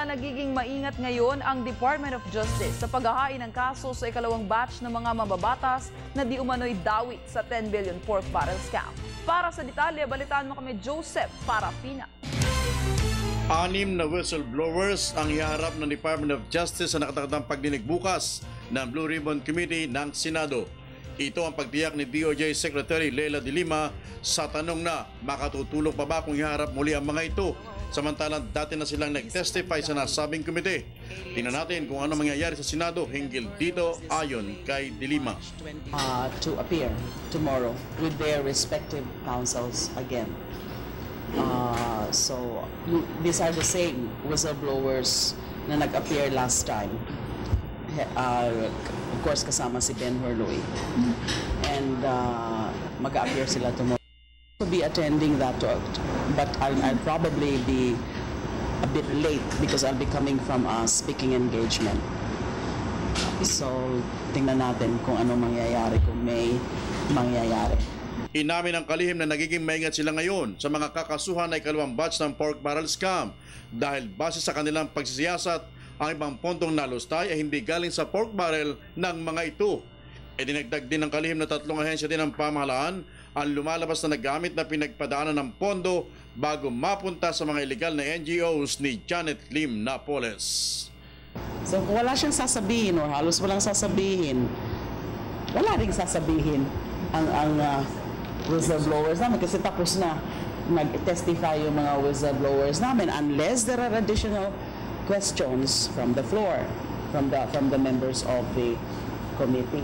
nagiging maingat ngayon ang Department of Justice sa paghahain ng kaso sa ikalawang batch ng mga mababatas na di umano'y dawi sa 10 billion pork barrel scam. Para sa detalye, balitaan mo kami Joseph Parapina. 6 na whistleblowers ang iharap ng Department of Justice sa nakatakdang pagdinig bukas ng Blue Ribbon Committee ng Senado. Ito ang pagtiyak ni DOJ Secretary Leila de Lima sa tanong na makatutulong pa ba kung iharap muli ang mga ito. Samantalang dati na silang nag-testify sa nasabing komite. Tingnan natin kung ano mangyayari sa Senado hinggil dito ayon kay de Lima. To appear tomorrow with their respective counsels again. So these are the same whistleblowers na nag-appear last time. Of course kasama si Ben Horloy. And mag-appear sila tomorrow. To be attending that talk, but I'll probably be a bit late because I'll be coming from a speaking engagement. So, tingnan natin kung ano mangyayari, kung may mangyayari. Inamin ng kalihim na nagiging maingat sila ngayon sa mga kakasuhan na ikalawang batch ng pork barrel scam dahil base sa kanilang pagsisiyasat, ang ibang pondong nalustay ay hindi galing sa pork barrel ng mga ito. Dinagdag din ng kalihim na 3 ahensya din ng pamahalaan ang lumalabas na nagamit na pinagpadaanan ng pondo bago mapunta sa mga illegal na NGOs ni Janet Lim Napoles. So kung wala siyang sasabihin or halos walang sasabihin, wala ring sasabihin ang whistleblowers namin kasi tapos na mag-testify yung mga whistleblowers namin unless there are additional questions from the floor, from the members of the committee.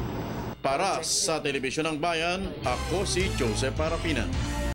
Para sa Telebisyon ng Bayan, ako si Joseph Parapina.